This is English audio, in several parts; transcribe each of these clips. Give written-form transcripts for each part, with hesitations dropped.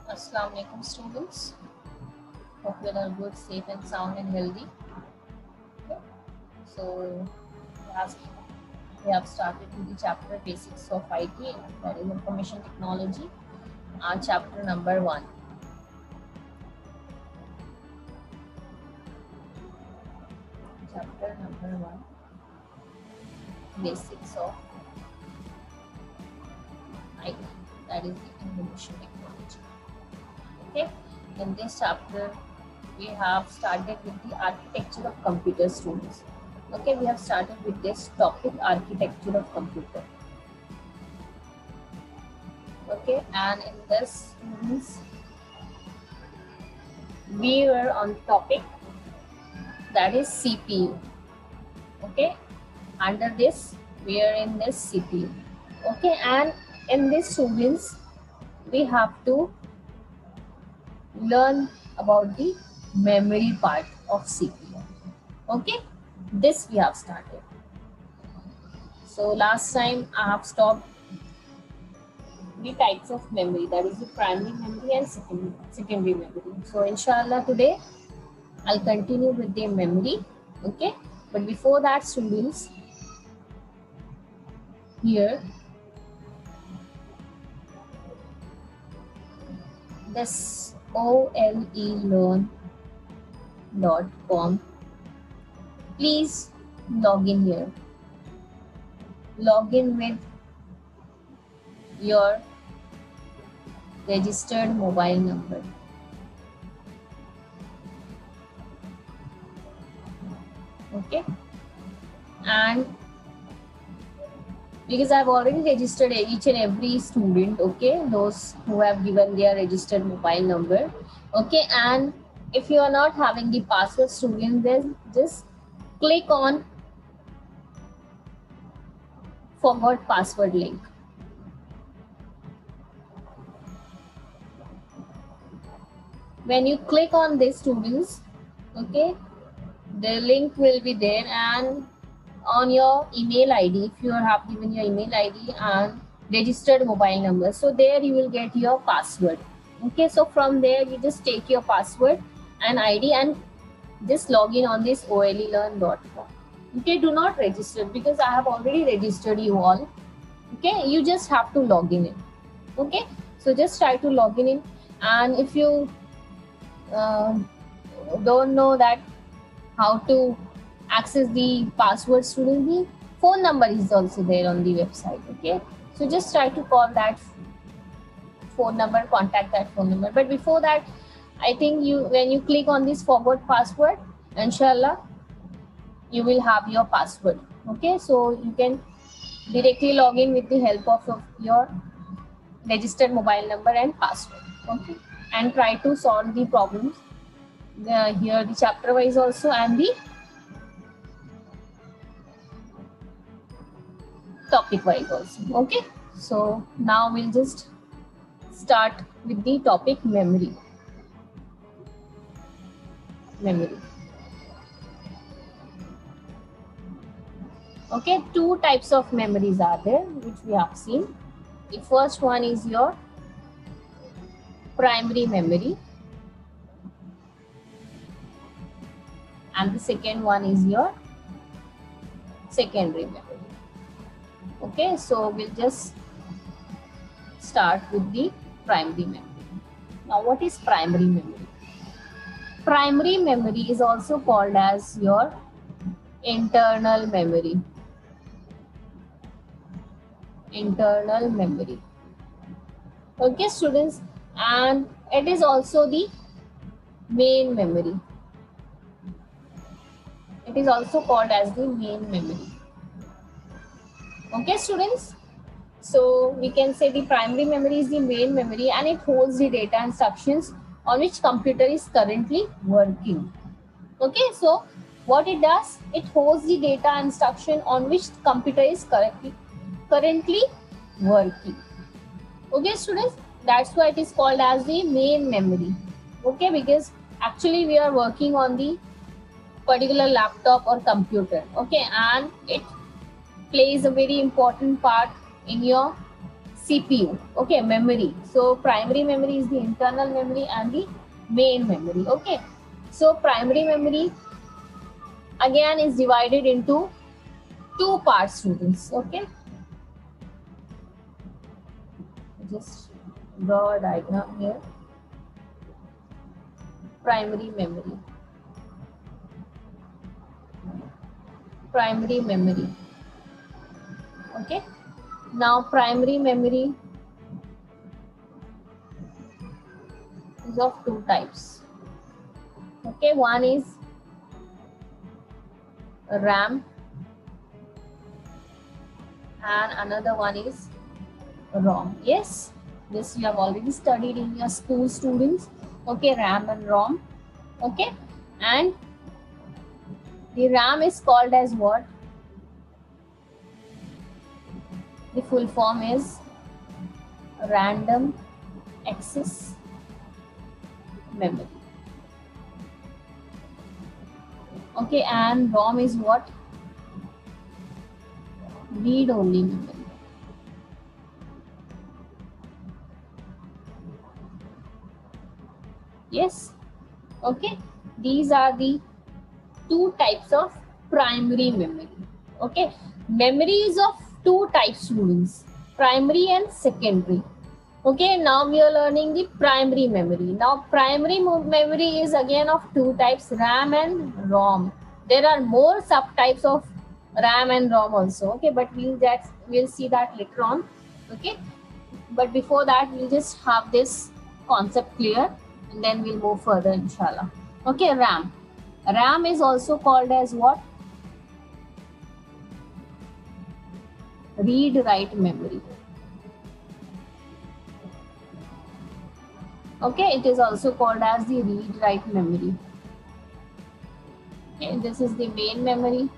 Assalamu alaikum students. Hope you are good, safe and sound and healthy. Okay. So last we have started with the chapter basics of IT, that is information technology, chapter number 1. Chapter number 1, basics of IT, that is the information technology. Okay. In this chapter we have started with the architecture of computer, students. Okay, we have started with this topic, architecture of computer. Okay, and in this we were on topic, that is CPU. Okay, under this we are in this CPU. Okay, and in this students we have to learn about the memory part of CPU. Okay, this we have started. So last time I have stopped the types of memory, that is the primary memory and secondary memory. So inshallah today I'll continue with the memory. Okay, but before that students, here this olelearn.com, please log in here. Log in with your registered mobile number. Okay, and because I've already registered each and every student, okay, those who have given their registered mobile number. Okay, and if you are not having the password, student, then just click on forgot password link. When you click on this, students, okay, the link will be there, and on your email ID, if you have given your email ID and registered mobile number, so there you will get your password. Okay, so from there you just take your password and ID and just log in on this olelearn.com. Okay, do not register because I have already registered you all. Okay, you just have to log in. Okay, so just try to log in, and if you don't know that how to access the password, student, the phone number is also there on the website. Okay, so just try to call that phone number, contact that phone number. But before that, I think when you click on this forgot password, inshallah you will have your password. Okay, so you can directly log in with the help of your registered mobile number and password. Okay, and try to solve the problems here, the chapter wise also and the topic wise also. Okay, so now we'll just start with the topic memory. Okay, two types of memories are there which we have seen. The first one is your primary memory, and the second one is your secondary memory. Okay, so we'll just start with the primary memory. Now, what is primary memory? Primary memory is also called as your internal memory. Internal memory. Okay, students, and it is also the main memory. It is also called as the main memory. Okay, students, so we can say the primary memory is the main memory, and it holds the data instructions on which computer is currently working. Okay, so what it does, it holds the data instruction on which computer is currently working. Okay, students, that's why it is called as the main memory. Okay, because actually we are working on the particular laptop or computer. Okay, and it plays a very important part in your CPU. Okay, memory. So primary memory is the internal memory and the main memory. Okay, so primary memory again is divided into two parts, students. Okay, just draw a diagram here. Primary memory. Primary memory. Okay, now primary memory is of two types. Okay, one is RAM and another one is ROM. Yes, this you have already studied in your school, students. Okay, RAM and ROM. Okay, and the RAM is called as what? The full form is random access memory. Okay, and ROM is what? Read only memory. Yes, okay, these are the two types of primary memory. Okay, memory is of two types, students, primary and secondary. Okay, now we are learning the primary memory. Now primary memory is again of two types, RAM and ROM. There are more subtypes of RAM and ROM also. Okay, but we'll see that later on. Okay, but before that we'll just have this concept clear and then we'll move further, inshallah. Okay, RAM. RAM is also called as what? Read-write memory. Okay, it is also called as the read-write memory. Okay, this is the main memory.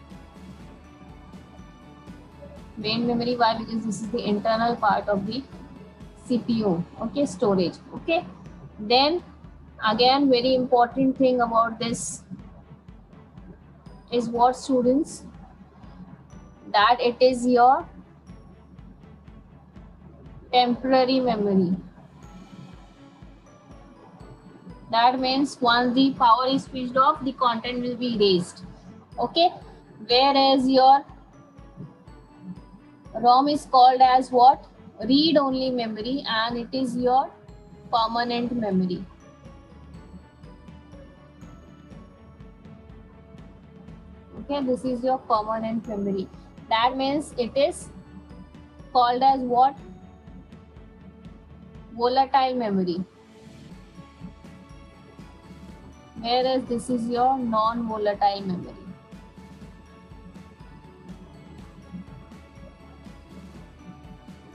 Main memory, why? Because this is the internal part of the CPU. Okay, storage. Okay, then again, very important thing about this is what, students? That it is your temporary memory. That means once the power is switched off, the content will be erased. Okay, whereas your ROM is called as what? Read-only memory, and it is your permanent memory. Okay, this is your permanent memory. That means it is called as what? Volatile memory. Whereas this is your non-volatile memory.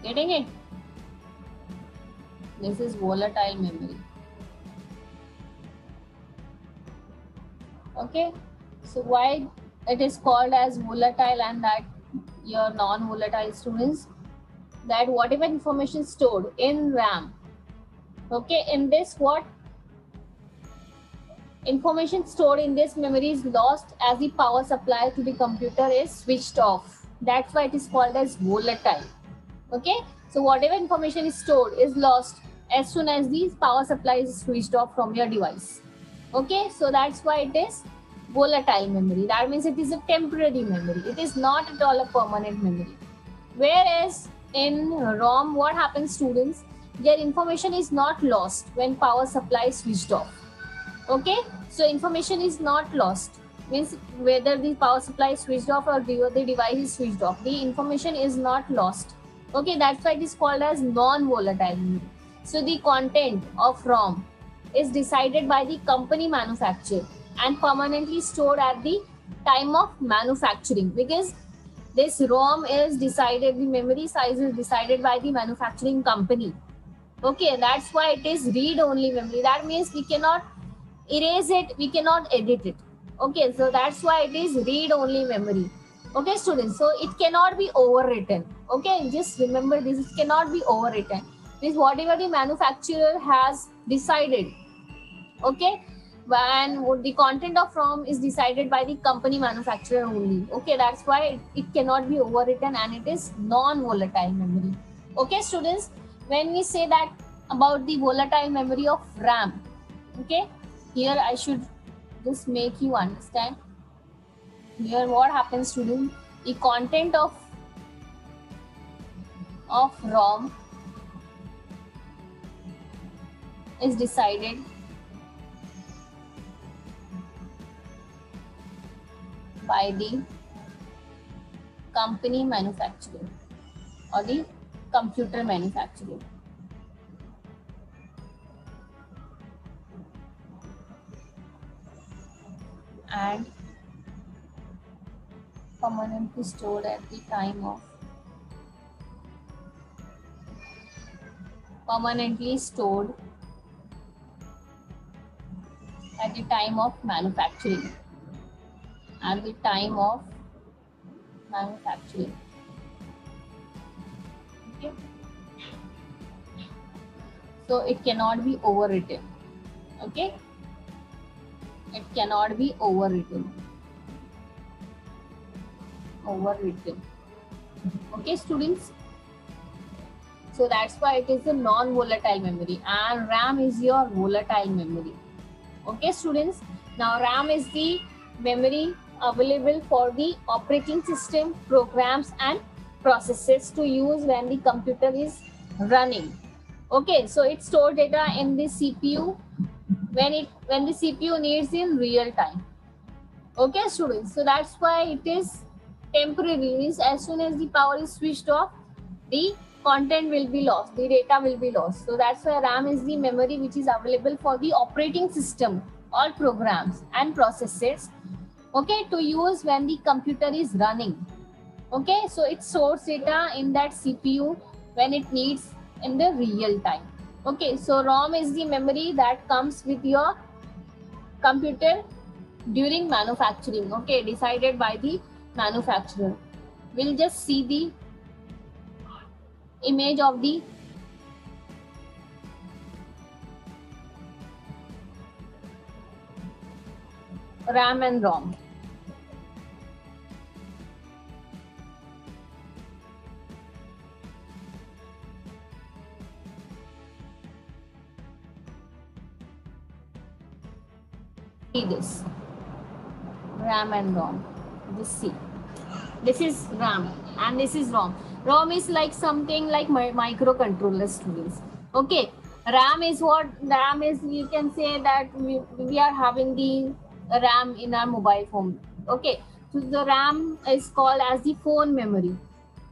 Getting it? This is volatile memory. Okay, so why it is called as volatile and that your non-volatile, students? That whatever information stored in RAM, okay, in this what? Information stored in this memory is lost as the power supply to the computer is switched off. That's why it is called as volatile. Okay, so whatever information is stored is lost as soon as the power supply is switched off from your device. Okay, so that's why it is volatile memory. That means it is a temporary memory. It is not at all a permanent memory. Whereas in ROM, what happens, students? Their information is not lost when power supply is switched off. Okay, so information is not lost, means whether the power supply is switched off or the device is switched off, the information is not lost. Okay, that's why it is called as non-volatile memory. So the content of ROM is decided by the company manufacturer and permanently stored at the time of manufacturing, because this ROM is decided, the memory size is decided by the manufacturing company. Okay, that's why it is read-only memory. That means we cannot erase it, we cannot edit it. Okay, so that's why it is read-only memory. Okay, students, so it cannot be overwritten. Okay, just remember this, it cannot be overwritten. This whatever the manufacturer has decided. Okay, and the content of ROM is decided by the company manufacturer only. Okay, that's why it cannot be overwritten and it is non-volatile memory. Okay, students, when we say that about the volatile memory of RAM, okay, here I should just make you understand. Here what happens, student? The content of ROM is decided by the company manufacturer or the computer manufacturer. And permanently stored at the time of manufacturing. At the time of manufacturing. Okay. So it cannot be overwritten. Okay. It cannot be overwritten. Okay, students. So that's why it is a non-volatile memory, and RAM is your volatile memory. Okay, students. Now RAM is the memory available for the operating system, programs and processes to use when the computer is running. Okay, so it stores data in the CPU when the CPU needs in real time. Okay, students. So that's why it is temporary. Means as soon as the power is switched off, the content will be lost, the data will be lost. So that's why RAM is the memory which is available for the operating system, all programs and processes, okay, to use when the computer is running. Okay, so it stores data in that CPU when it needs in the real time. Okay, so ROM is the memory that comes with your computer during manufacturing, okay, decided by the manufacturer. We'll just see the image of the RAM and ROM. See this RAM and ROM. Just see. This is RAM and this is ROM. ROM is like something like microcontroller, students. Okay, RAM is what? RAM is, you can say that we are having the RAM in our mobile phone. Okay, so the RAM is called as the phone memory.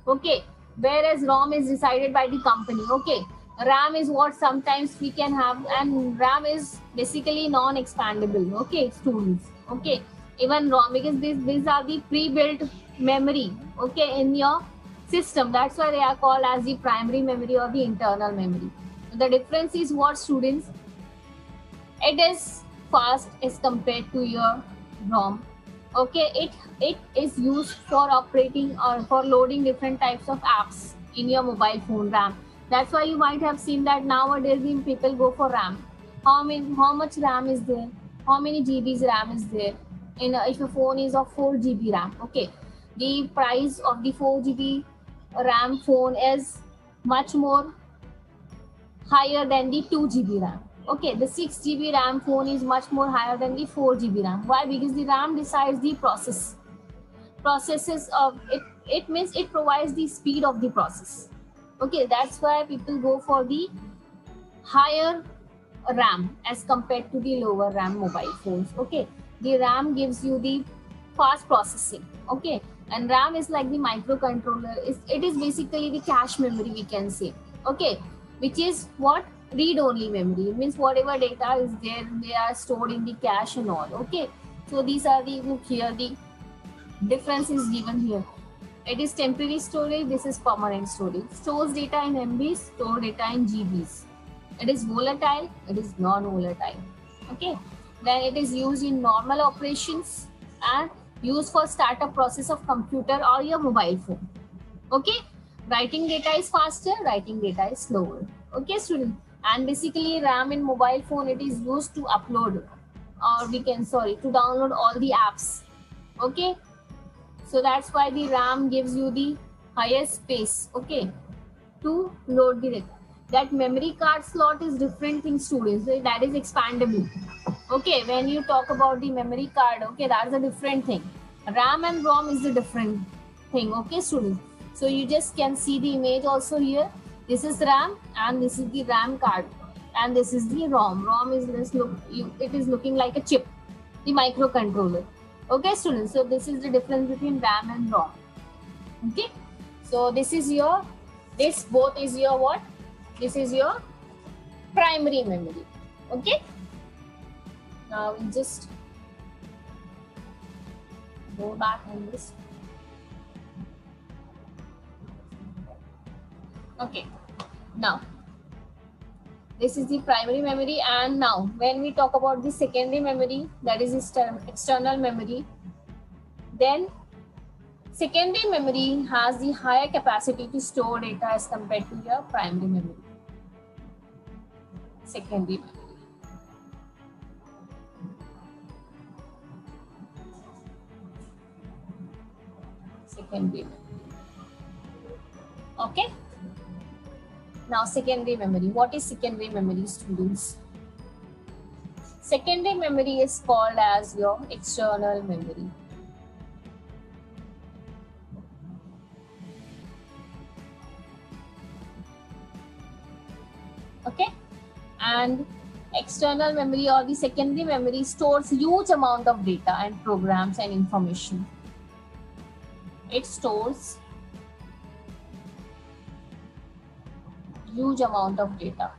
Okay, whereas ROM is decided by the company. Okay, RAM is what sometimes we can have, and RAM is basically non-expandable. Okay, students. Okay, even ROM, because these are the pre-built memory, okay, in your system. That's why they are called as the primary memory or the internal memory. The difference is what, students? It is fast as compared to your ROM. Okay, it is used for operating or for loading different types of apps in your mobile phone RAM. That's why you might have seen that nowadays people go for RAM. How much RAM is there? How many GBs RAM is there? If your phone is of 4 GB RAM, okay, the price of the 4 GB RAM phone is much more higher than the 2 GB RAM. Okay, the 6 GB RAM phone is much more higher than the 4 GB RAM. Why? Because the RAM decides the processes of it. It means it provides the speed of the process. Okay, that's why people go for the higher RAM as compared to the lower RAM mobile phones. Okay, the RAM gives you the fast processing. Okay, and RAM is like the microcontroller. It is basically the cache memory, we can say. Okay, which is what? Read-only memory. It means whatever data is there, they are stored in the cache and all. Okay, so these are the, here the difference is given here. It is temporary storage, this is permanent storage. Stores data in MBs, store data in GBs. It is volatile, it is non-volatile. Okay, then it is used in normal operations and used for startup process of computer or your mobile phone. Okay, writing data is faster, writing data is slower. Okay, student. And basically RAM in mobile phone, it is used to upload, or to download all the apps. Okay, so that's why the RAM gives you the highest space. Okay, to load the data. That memory card slot is different thing, students. So that is expandable. Okay, when you talk about the memory card, okay, that's a different thing. RAM and ROM is a different thing. Okay, students. So you just can see the image also here. This is RAM and this is the RAM card, and this is the ROM. ROM is this it is looking like a chip, the microcontroller. Okay, students. So this is the difference between RAM and ROM. Okay. So this is your, this both is your what? This is your primary memory. Okay. Now we just go back on this. Okay. Now this is the primary memory, and now when we talk about the secondary memory, that is external memory, then secondary memory has the higher capacity to store data as compared to your primary memory. Secondary memory. Secondary memory. Okay. Now secondary memory. What is secondary memory, students? Secondary memory is called as your external memory. Okay, and external memory or the secondary memory stores huge amount of data and programs and information. It stores huge amount of data.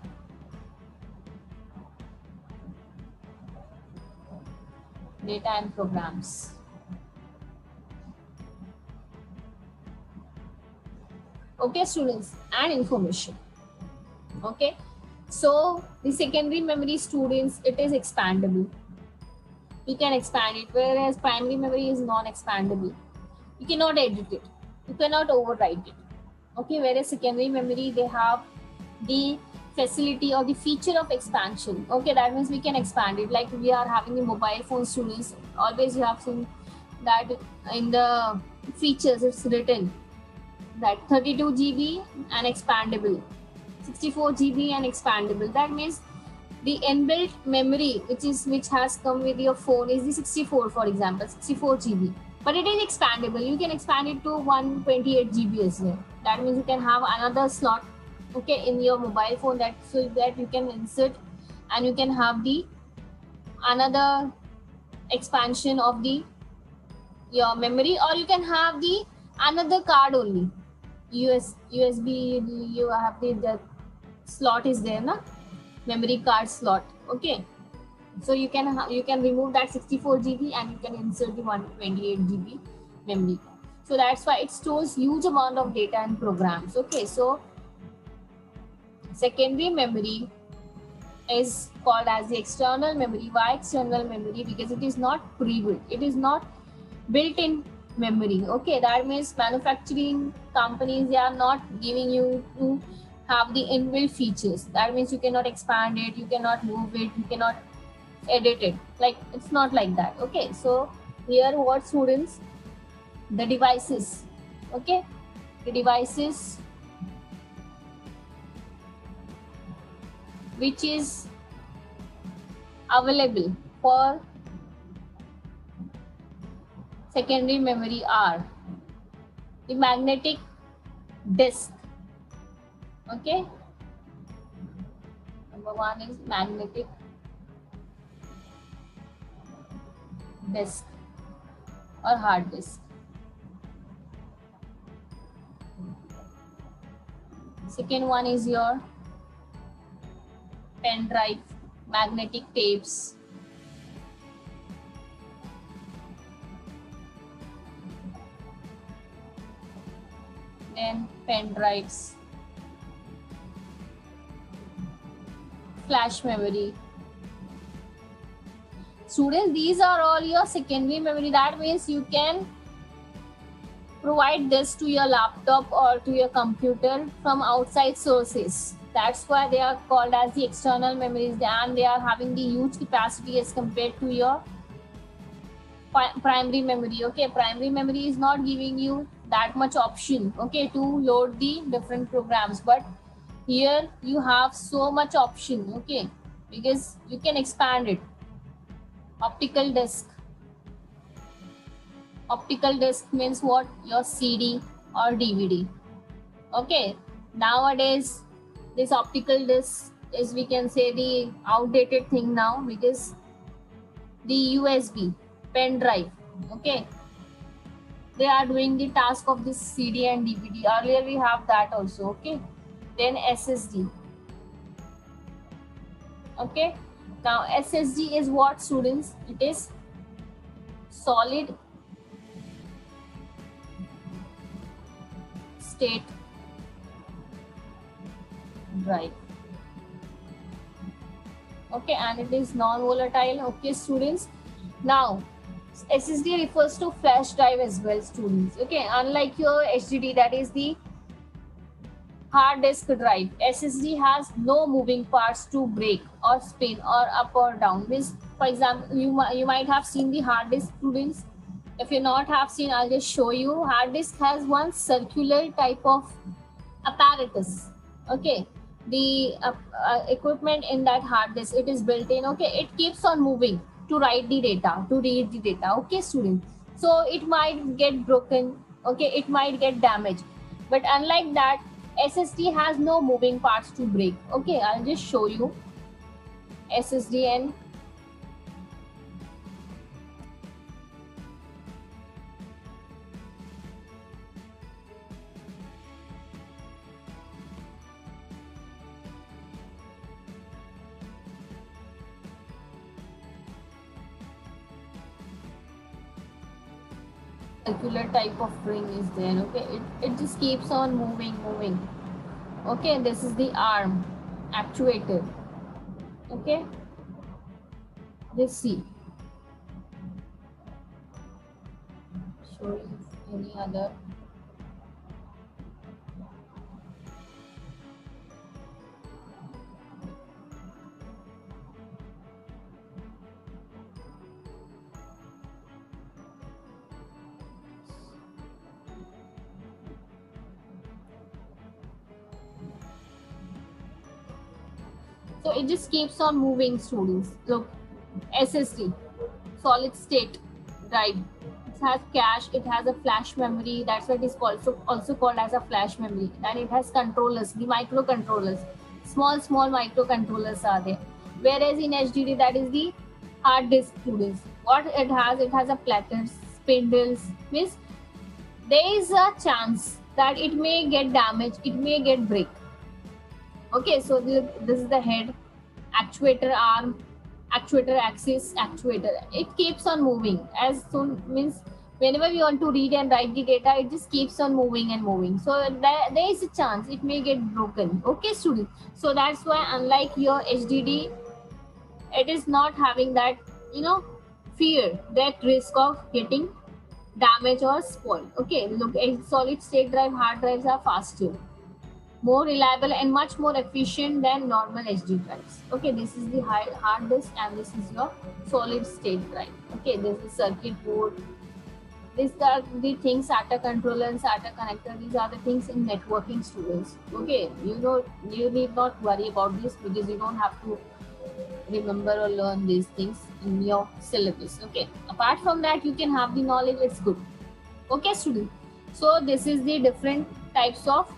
Data and programs. Okay, students, and information. Okay. So the secondary memory, students, it is expandable. You can expand it, whereas primary memory is non-expandable. You cannot edit it. You cannot overwrite it. Okay, whereas secondary memory, they have the facility or the feature of expansion. Okay, that means we can expand it. Like we are having the mobile phone, students. Always you have seen that in the features it's written that 32 GB and expandable. 64 GB and expandable. That means the inbuilt memory which has come with your phone is the 64, for example, 64 GB. But it is expandable. You can expand it to 128 GB as well. That means you can have another slot, okay, in your mobile phone, that so that you can insert and you can have the another expansion of the your memory, or you can have the another card only. USB, you have the slot is there, na? Memory card slot. Okay, so you can remove that 64 GB and you can insert the 128 GB memory card. So that's why it stores huge amount of data and programs. Okay, so secondary memory is called as the external memory. Why external memory? Because it is not pre-built. It is not built-in memory. Okay, that means manufacturing companies, they are not giving you to have the inbuilt features. That means you cannot expand it, you cannot move it, you cannot edit it. Like it's not like that. Okay, so here what, students? The devices. Okay, the devices which is available for secondary memory are the magnetic disk. Okay, number one is magnetic disk or hard disk. Second one is your pen drive, magnetic tapes. Then pen drives, flash memory. Students, these are all your secondary memory. That means you can provide this to your laptop or to your computer from outside sources. That's why they are called as the external memories, and they are having the huge capacity as compared to your primary memory. Okay, primary memory is not giving you that much option, okay, to load the different programs. But here you have so much option, okay, because you can expand it. Optical disc. Optical disc means what? Your CD or DVD. Okay, nowadays this optical disc is, we can say, the outdated thing now, because the USB pen drive, okay, they are doing the task of this CD and DVD. Earlier we have that also, okay. Then SSD. Okay, now SSD is what, students? It is solid state drive. Okay, and it is non-volatile. Okay, students. Now SSD refers to flash drive as well, students. Okay, unlike your HDD, that is the hard disk drive, SSD has no moving parts to break or spin or up or down. Means, for example, you might have seen the hard disk, students. If you not have seen, I'll just show you. Hard disk has one circular type of apparatus. Okay, the equipment in that hard disk, it is built in. Okay, it keeps on moving to write the data, to read the data. Okay, students. So it might get broken. Okay, it might get damaged. But unlike that, SSD has no moving parts to break. Okay, I'll just show you SSD and circular type of ring is there. Okay, it just keeps on moving. Okay, this is the arm actuator. Okay, let's see. Show you any other. So it just keeps on moving, students. Look, SSD, solid state drive. It has cache, it has a flash memory. That's what is also called as a flash memory. And it has controllers, the microcontrollers. Small microcontrollers are there. Whereas in HDD, that is the hard disk, students. What it has a platters, spindles. Means there is a chance that it may get damaged, it may get break. Okay, so this is the head, actuator arm, actuator axis, actuator. It keeps on moving. As soon, means whenever we want to read and write the data, it just keeps on moving. So there is a chance it may get broken. Okay, students. So that's why, unlike your HDD, it is not having that, fear, that risk of getting damaged or spoiled. Okay, look, a solid state drive, hard drives are faster, more reliable and much more efficient than normal HD drives. Okay, this is the hard disk and this is your solid state drive. Okay, this is circuit board. These are the things, SATA controller and SATA connector. These are the things in networking, students. Okay, you need not worry about this because you don't have to remember or learn these things in your syllabus. Okay, apart from that, you can have the knowledge. It's good. Okay, students. So this is the different types of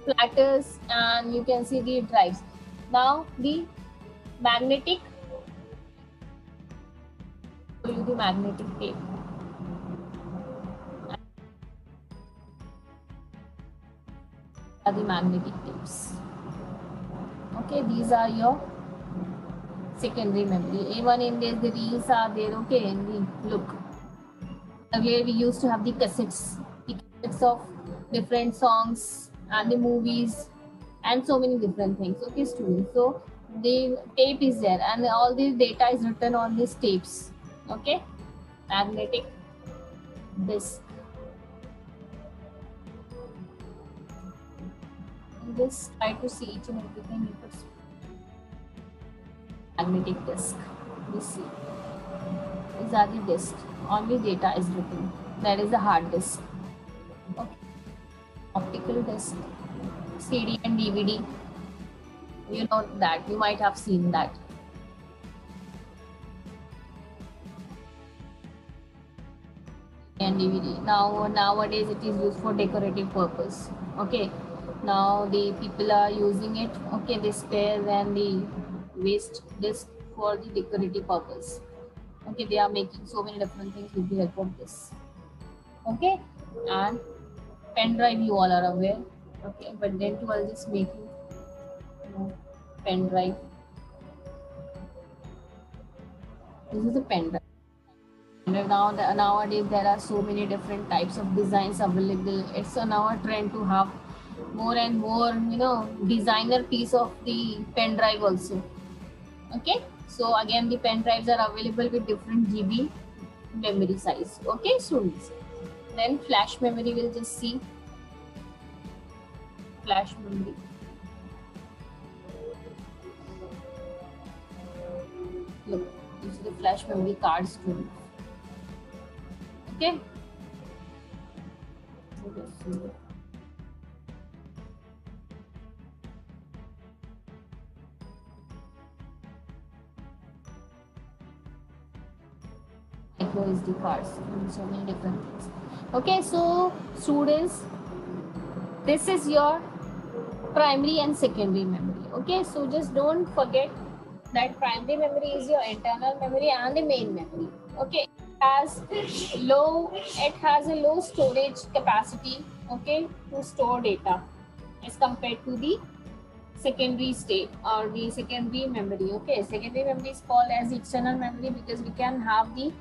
platters, and you can see the drives. Now the magnetic, show you the magnetic tape. Are the magnetic tapes. Okay, these are your secondary memory. Even in this, the reels are there. Okay, and look, earlier we used to have the cassettes of different songs and the movies and so many different things. Okay, students. So the tape is there and all the data is written on these tapes. Okay, magnetic disc. Just try to see each and everything. Magnetic disc. This see. These are the discs. Only data is written. That is the hard disk. optical disc, CD and DVD. You know that, you might have seen that. And DVD. Now nowadays it is used for decorative purpose. Okay. Now the people are using it. Okay, the spares and the waste disc for the decorative purpose. Okay, they are making so many different things with the help of this. Okay, and pen drive you all are aware. Okay, but then too I'll just make you pen drive. This is a pen drive. Nowadays there are so many different types of designs available. It's now a trend to have more and more, designer piece of the pen drive also. Okay, so again the pen drives are available with different GB memory size. Okay, students. Then flash memory, we'll just see. Flash memory. Look, this is the flash memory card, students. Okay. Micro SD cards, so many different things. Okay, so students, this is your primary and secondary memory. Okay, so just don't forget that primary memory is your internal memory and the main memory. Okay, it has a low storage capacity, okay, to store data as compared to the secondary state or the secondary memory. Okay, secondary memory is called as external memory because we can have the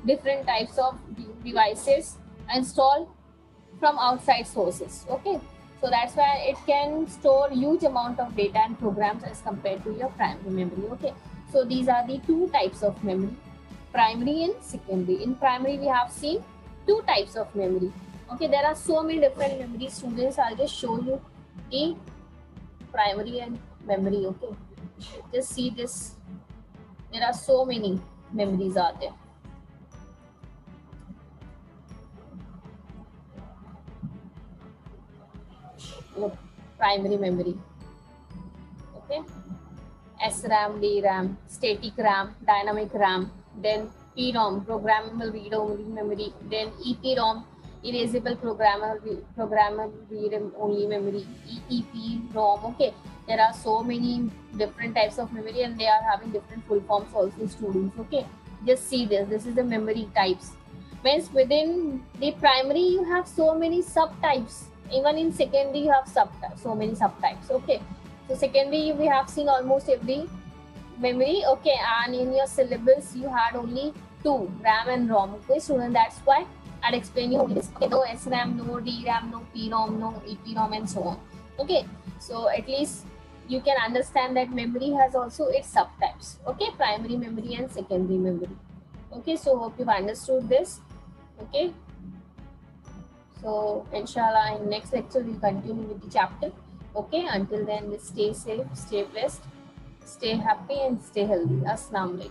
different types of devices installed from outside sources. Okay, so that's why it can store huge amount of data and programs as compared to your primary memory. Okay, so these are the two types of memory, primary and secondary. In primary we have seen two types of memory. Okay, there are so many different memory, students. I'll just show you the primary and memory. Okay, just see this, there are so many memories out there. Look, primary memory. Okay, SRAM, DRAM, static RAM, dynamic RAM, then PROM, programmable read-only memory, then EPROM, erasable programmable read-only memory, EEPROM. Okay, there are so many different types of memory and they are having different full forms also, students. Okay, just see this is the memory types. Means within the primary you have so many subtypes. Even in secondary you have so many subtypes. Okay, so secondary we have seen almost every memory. Okay, and in your syllabus you had only two, RAM and ROM. Okay, student, that's why I'll explain you this. Okay, no SRAM, no DRAM, no PROM, no EPROM, and so on. Okay, so at least you can understand that memory has also its subtypes. Okay, primary memory and secondary memory. Okay, so hope you've understood this. Okay, so inshallah in next lecture we'll continue with the chapter. Okay, until then stay safe, stay blessed, stay happy and stay healthy. Assalamu alaikum.